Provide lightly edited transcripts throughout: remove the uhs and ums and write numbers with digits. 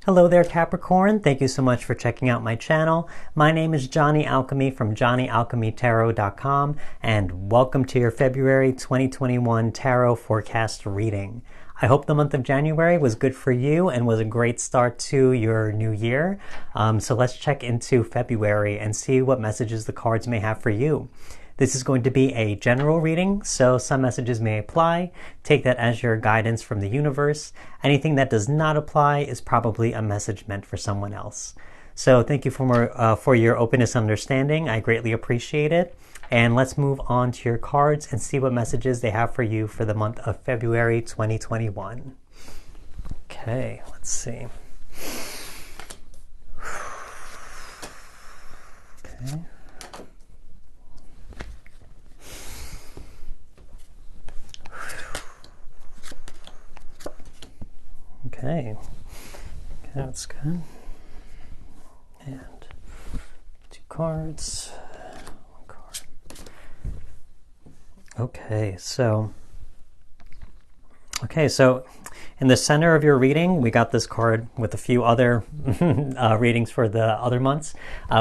Hello there, Capricorn. Thank you so much for checking out my channel. My name is Johnny Alchemy from johnnyalchemytarot.com, and welcome to your February 2021 Tarot Forecast reading. I hope the month of January was good for you and was a great start to your new year. So let's check into February and see what messages the cards may have for you. This is going to be a general reading, so some messages may apply. Take that as your guidance from the universe. Anything that does not apply is probably a message meant for someone else. So thank you for your openness and understanding. I greatly appreciate it. And let's move on to your cards and see what messages they have for you for the month of February 2021. Okay, let's see. Okay. Okay, that's good. And two cards, one card. Okay, so in the center of your reading, we got this card with a few other readings for the other months.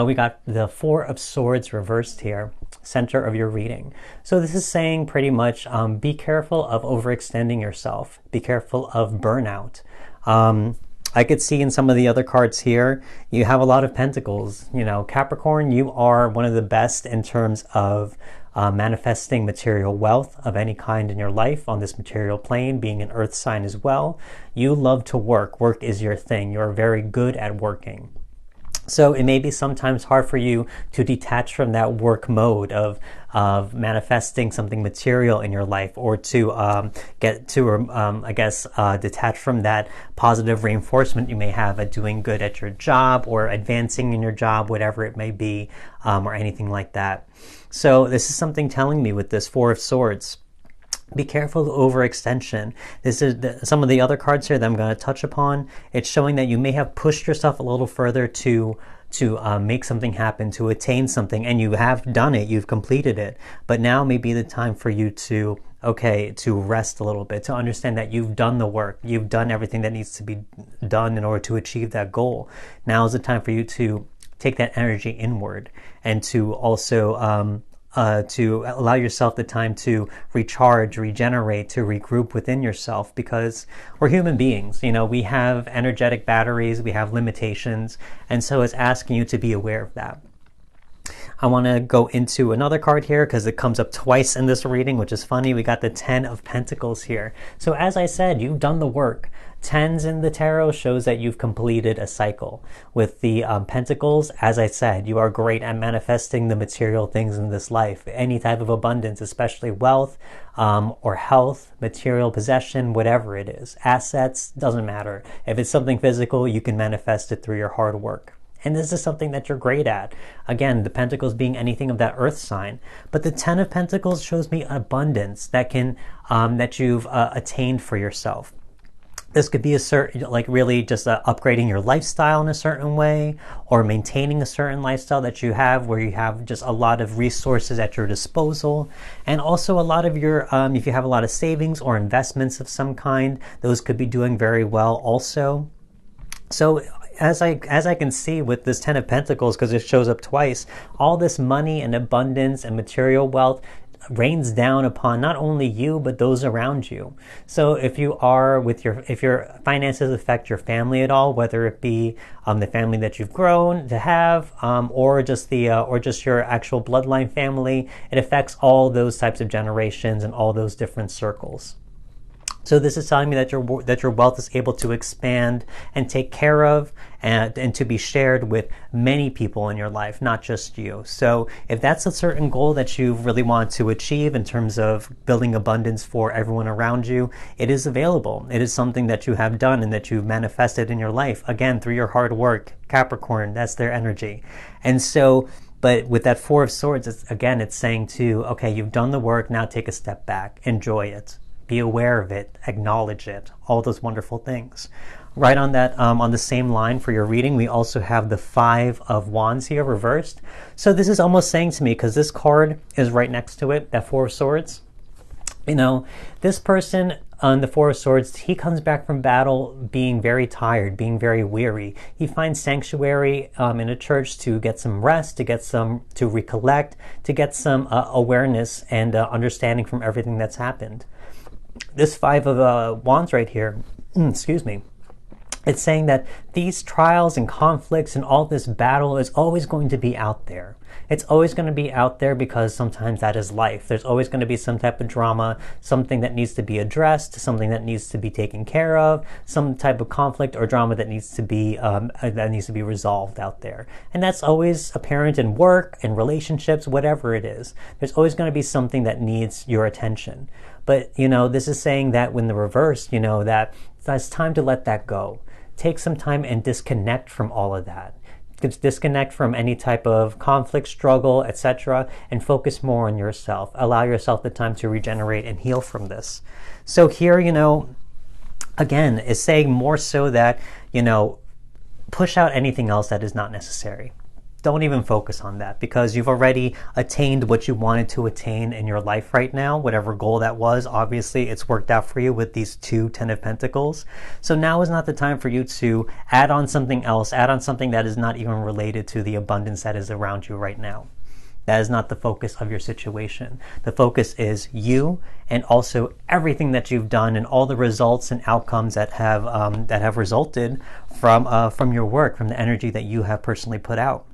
We got the Four of Swords reversed here, center of your reading. So this is saying pretty much be careful of overextending yourself. Be careful of burnout. I could see in some of the other cards here, you have a lot of pentacles. You know, Capricorn, you are one of the best in terms of manifesting material wealth of any kind in your life on this material plane, being an earth sign as well. You love to work. Work is your thing. You're very good at working. So it may be sometimes hard for you to detach from that work mode of manifesting something material in your life, or to detach from that positive reinforcement you may have at doing good at your job or advancing in your job, whatever it may be, or anything like that. So this is something telling me with this Four of Swords. Be careful of overextension. This is some of the other cards here that I'm going to touch upon. It's showing that you may have pushed yourself a little further to make something happen, to attain something, and you have done it, you've completed it. But now may be the time for you to rest a little bit, to understand that you've done the work, you've done everything that needs to be done in order to achieve that goal. Now is the time for you to take that energy inward, and to also to allow yourself the time to recharge, regenerate, to regroup within yourself, because we're human beings. You know, we have energetic batteries, we have limitations, and so it's asking you to be aware of that. I want to go into another card here because it comes up twice in this reading, which is funny. We got the Ten of Pentacles here. So as I said, you've done the work. Tens in the tarot shows that you've completed a cycle. With the Pentacles, as I said, you are great at manifesting the material things in this life. Any type of abundance, especially wealth or health, material possession, whatever it is. Assets, doesn't matter. If it's something physical, you can manifest it through your hard work. And this is something that you're great at. Again, the Pentacles being anything of that earth sign. But the Ten of Pentacles shows me abundance that you've attained for yourself. This could be a certain, really just upgrading your lifestyle in a certain way, or maintaining a certain lifestyle that you have, where you have just a lot of resources at your disposal. And also a lot of your, if you have a lot of savings or investments of some kind, those could be doing very well also. So as I can see with this Ten of Pentacles, because it shows up twice, all this money and abundance and material wealth rains down upon not only you but those around you. So if your finances affect your family at all, whether it be the family that you've grown to have, or just your actual bloodline family, it affects all those types of generations and all those different circles. So this is telling me that your wealth is able to expand and take care of and to be shared with many people in your life, not just you. So if that's a certain goal that you really want to achieve in terms of building abundance for everyone around you, it is available. It is something that you have done and that you've manifested in your life, again, through your hard work. Capricorn, that's their energy. And so, but with that Four of Swords, it's saying too, okay, you've done the work, now take a step back, enjoy it. Be aware of it, acknowledge it, all those wonderful things. Right on that, on the same line for your reading, we also have the Five of Wands here reversed. So this is almost saying to me, because this card is right next to it, that Four of Swords, You know, this person on the Four of Swords, he comes back from battle being very tired, being very weary. He finds sanctuary in a church to get some rest, to recollect, to get some awareness and understanding from everything that's happened. This Five of Wands right here, excuse me, it's saying that these trials and conflicts and all this battle is always going to be out there. It's always going to be out there because sometimes that is life. There's always going to be some type of drama, something that needs to be addressed, something that needs to be taken care of, some type of conflict or drama that needs to be resolved out there. And that's always apparent in work and relationships, whatever it is. There's always going to be something that needs your attention. But, you know, this is saying that when the reverse, you know, that it's time to let that go. Take some time and disconnect from all of that. Disconnect from any type of conflict, struggle, etc., and focus more on yourself. Allow yourself the time to regenerate and heal from this. So here, you know, again, is saying more so that, you know, push out anything else that is not necessary. Don't even focus on that because you've already attained what you wanted to attain in your life right now, whatever goal that was. Obviously, it's worked out for you with these two Ten of Pentacles. So now is not the time for you to add on something else, add on something that is not even related to the abundance that is around you right now. That is not the focus of your situation. The focus is you and also everything that you've done and all the results and outcomes that have resulted from your work, from the energy that you have personally put out.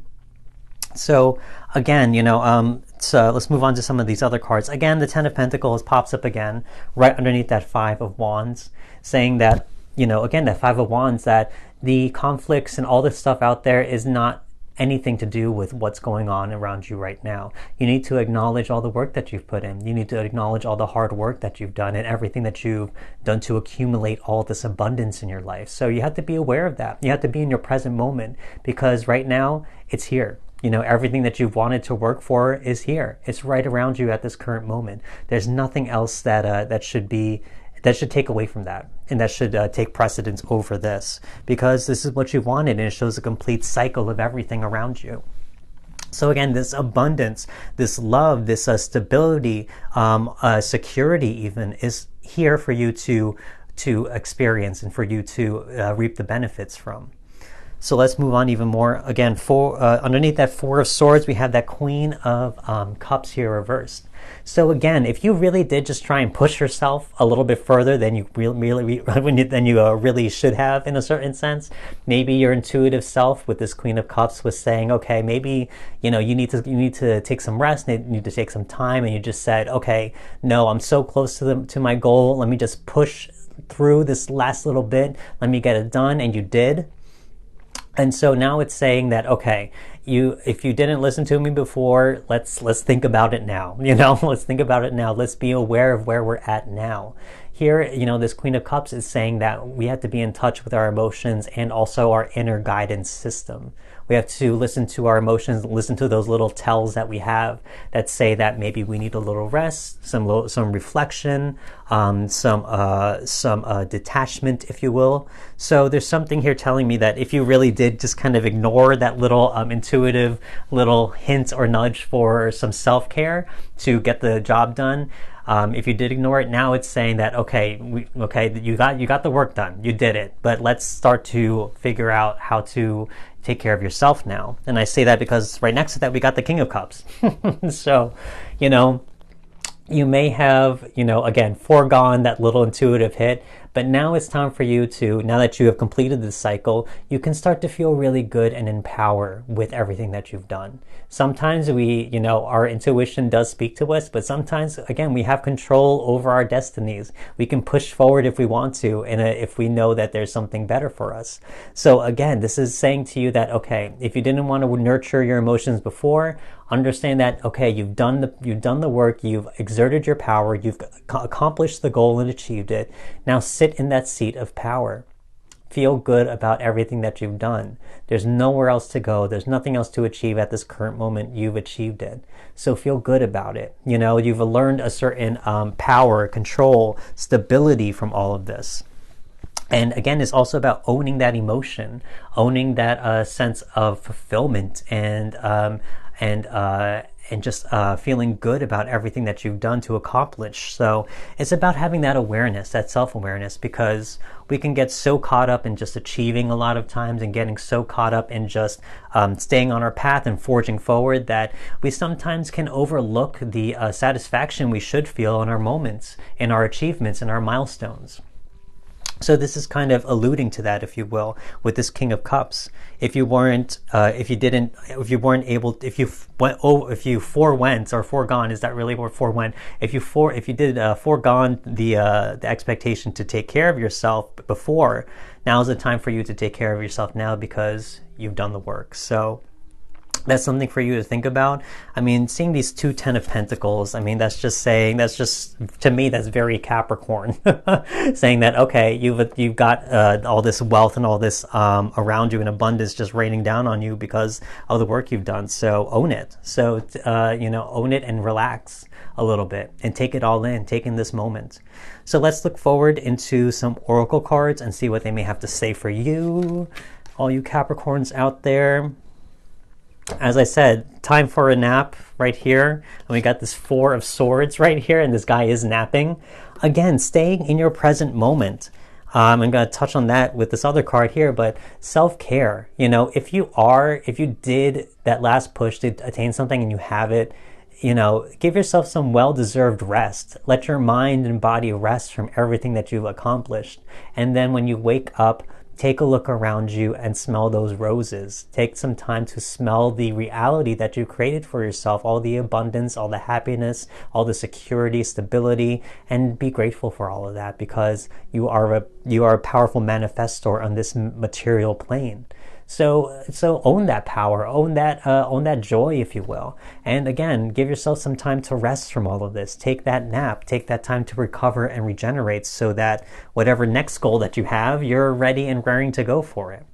So again, you know, so let's move on to some of these other cards. Again, the Ten of Pentacles pops up again right underneath that Five of Wands, saying that, you know, again, that Five of Wands, that the conflicts and all this stuff out there is not anything to do with what's going on around you right now. You need to acknowledge all the work that you've put in. You need to acknowledge all the hard work that you've done and everything that you've done to accumulate all this abundance in your life. So you have to be aware of that. You have to be in your present moment because right now it's here. You know, everything that you've wanted to work for is here. It's right around you at this current moment. There's nothing else that should take away from that, and that should take precedence over this, because this is what you wanted, and it shows a complete cycle of everything around you. So again, this abundance, this love, this stability, security even is here for you to experience and for you to reap the benefits from. So let's move on even more. Again, underneath that Four of Swords, we have that Queen of Cups here reversed. So again, if you really did just try and push yourself a little bit further than you really should have in a certain sense, maybe your intuitive self with this Queen of Cups was saying, okay, maybe, you know, you need to take some rest, you need to take some time, and you just said, okay, no, I'm so close to my goal. Let me just push through this last little bit. Let me get it done, and you did. And so now it's saying that, okay, if you didn't listen to me before, let's think about it now. You know, let's think about it now. Let's be aware of where we're at now. Here, you know, this Queen of Cups is saying that we have to be in touch with our emotions and also our inner guidance system. We have to listen to our emotions, listen to those little tells that we have that say that maybe we need a little rest, some reflection, some detachment, if you will. So there's something here telling me that if you really did just kind of ignore that little intuitive little hint or nudge for some self-care to get the job done, if you did ignore it, now it's saying that, okay, you got the work done, you did it, but let's start to figure out how to take care of yourself now. And I say that because right next to that, we got the King of Cups. So, you know, you may have, you know, again, foregone that little intuitive hit, but now it's time for you to, now that you have completed this cycle, you can start to feel really good and in power with everything that you've done. Sometimes you know, our intuition does speak to us, but sometimes, again, we have control over our destinies. We can push forward if we want to, and if we know that there's something better for us. So again, this is saying to you that, okay, if you didn't want to nurture your emotions before, understand that, okay, you've done the work, you've exerted your power, you've accomplished the goal and achieved it. Now sit in that seat of power. Feel good about everything that you've done. There's nowhere else to go. There's nothing else to achieve at this current moment. You've achieved it. So feel good about it. You know, you've learned a certain power, control, stability from all of this. And again, it's also about owning that emotion, owning that sense of fulfillment and just feeling good about everything that you've done to accomplish. So it's about having that awareness, that self-awareness, because we can get so caught up in just achieving a lot of times and getting so caught up in just staying on our path and forging forward that we sometimes can overlook the satisfaction we should feel in our moments, in our achievements, in our milestones. So this is kind of alluding to that, if you will, with this King of Cups. If you weren't able, if you forewent or foregone, is that really what forewent? If you did foregone the expectation to take care of yourself before, now is the time for you to take care of yourself now because you've done the work. So that's something for you to think about. I mean, seeing these two Ten of Pentacles, I mean, to me, that's very Capricorn. Saying that, okay, you've got all this wealth and all this around you in abundance just raining down on you because of the work you've done. So own it. So, own it and relax a little bit and take it all in, take in this moment. So let's look forward into some Oracle cards and see what they may have to say for you, all you Capricorns out there. As I said, time for a nap right here. And we got this Four of Swords right here, and this guy is napping. Again, staying in your present moment. I'm going to touch on that with this other card here, but self-care. If you did that last push to attain something and you have it, give yourself some well-deserved rest. Let your mind and body rest from everything that you've accomplished. And then when you wake up, take a look around you and smell those roses. Take some time to smell the reality that you created for yourself, all the abundance, all the happiness, all the security, stability, and be grateful for all of that because you are a powerful manifestor on this material plane. So own that power, own that joy, if you will. And again, give yourself some time to rest from all of this. Take that nap, take that time to recover and regenerate so that whatever next goal that you have, you're ready and raring to go for it.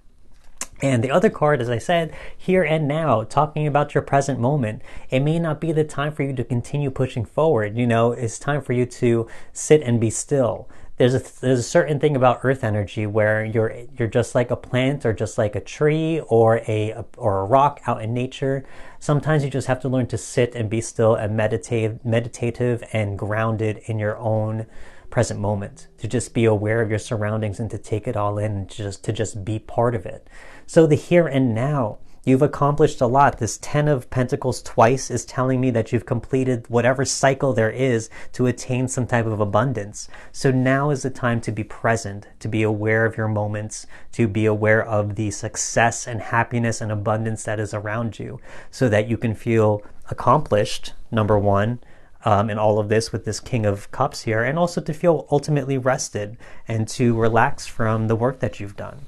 And the other card, as I said, here and now, talking about your present moment. It may not be the time for you to continue pushing forward. It's time for you to sit and be still. There's a certain thing about earth energy where you're just like a plant or just like a tree or a rock out in nature. Sometimes you just have to learn to sit and be still and meditative and grounded in your own present moment, to just be aware of your surroundings and to take it all in and to just be part of it. So the here and now, you've accomplished a lot. This Ten of Pentacles twice is telling me that you've completed whatever cycle there is to attain some type of abundance. So now is the time to be present, to be aware of your moments, to be aware of the success and happiness and abundance that is around you so that you can feel accomplished, number one, in all of this with this King of Cups here, and also to feel ultimately rested and to relax from the work that you've done.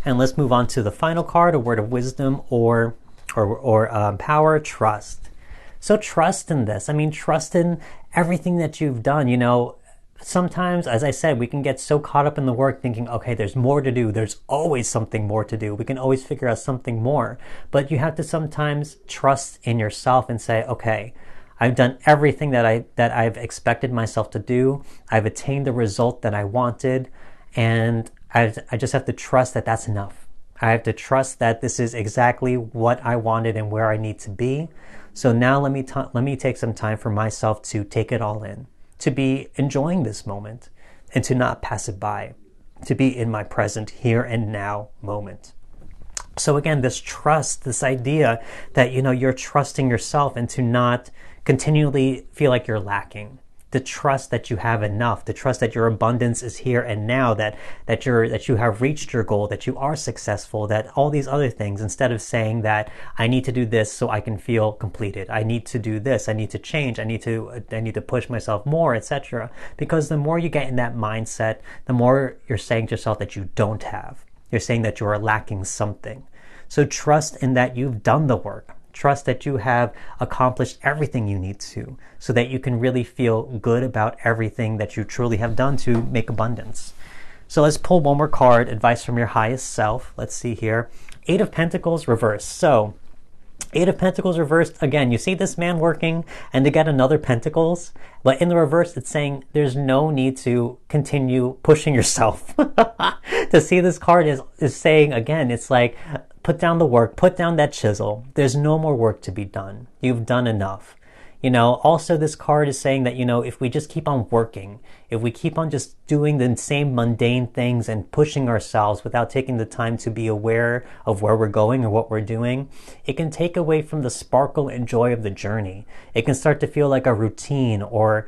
And let's move on to the final card, a word of wisdom or power, trust. So trust in this. I mean, trust in everything that you've done. Sometimes, as I said, we can get so caught up in the work thinking, okay, there's more to do. There's always something more to do. We can always figure out something more. But you have to sometimes trust in yourself and say, okay, I've done everything that I've expected myself to do. I've attained the result that I wanted. And I just have to trust that that's enough. I have to trust that this is exactly what I wanted and where I need to be. So now let me take some time for myself to take it all in, to be enjoying this moment and to not pass it by, to be in my present here and now moment. So again, this trust, this idea that, you're trusting yourself and to not continually feel like you're lacking. The trust that you have enough, the trust that your abundance is here and now, that you have reached your goal, that you are successful, that all these other things, instead of saying that I need to do this so I can feel completed, I need to do this, I need to change, I need to push myself more, etc. Because the more you get in that mindset, the more you're saying to yourself that you don't have. You're saying that you are lacking something. So trust in that you've done the work. Trust that you have accomplished everything you need to so that you can really feel good about everything that you truly have done to make abundance. So let's pull one more card, advice from your highest self. Let's see here. Eight of Pentacles reversed. So Eight of Pentacles reversed. Again, you see this man working and to get another Pentacles. But in the reverse, it's saying there's no need to continue pushing yourself. To see this card is saying, again, it's like, put down the work, put down that chisel. There's no more work to be done. You've done enough. Also this card is saying that, if we just keep on working, if we keep on just doing the same mundane things and pushing ourselves without taking the time to be aware of where we're going or what we're doing, it can take away from the sparkle and joy of the journey. It can start to feel like a routine or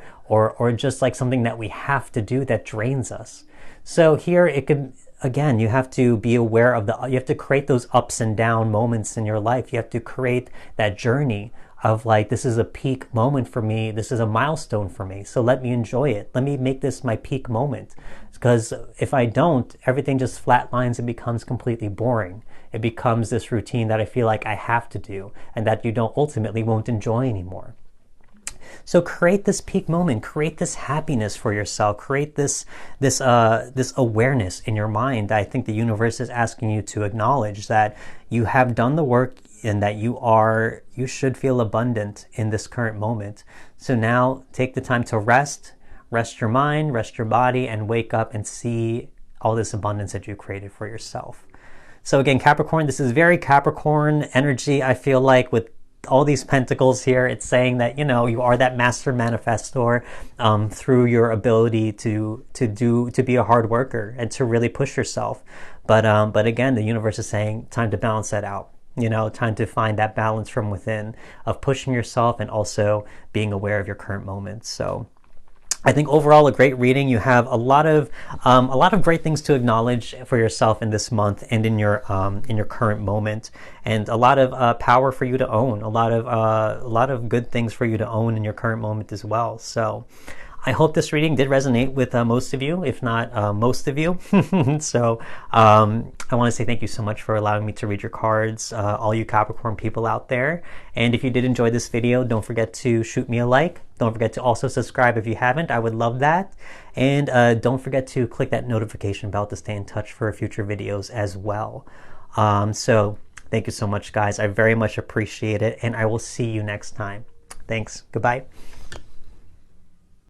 just like something that we have to do that drains us. So here it could, again, you have to be aware of you have to create those ups and down moments in your life. You have to create that journey of like, this is a peak moment for me. This is a milestone for me. So let me enjoy it. Let me make this my peak moment. Because if I don't, everything just flatlines and becomes completely boring. It becomes this routine that I feel like I have to do and that you ultimately won't enjoy anymore. So create this peak moment, create this happiness for yourself, create this awareness in your mind. I think the universe is asking you to acknowledge that you have done the work and that you should feel abundant in this current moment. So now take the time to rest your mind, rest your body, and wake up and see all this abundance that you created for yourself. So again, Capricorn, this is very Capricorn energy. I feel like with all these pentacles here, it's saying that, you are that master manifestor through your ability to be a hard worker and to really push yourself. But again, the universe is saying time to balance that out. Time to find that balance from within of pushing yourself and also being aware of your current moments. So I think overall a great reading. You have a lot of great things to acknowledge for yourself in this month and in your current moment, and a lot of power for you to own. A lot of good things for you to own in your current moment as well. So I hope this reading did resonate with most of you, if not most of you. So I want to say thank you so much for allowing me to read your cards, all you Capricorn people out there. And if you did enjoy this video, don't forget to shoot me a like. Don't forget to also subscribe if you haven't. I would love that. And don't forget to click that notification bell to stay in touch for future videos as well. So thank you so much, guys. I very much appreciate it. And I will see you next time. Thanks. Goodbye.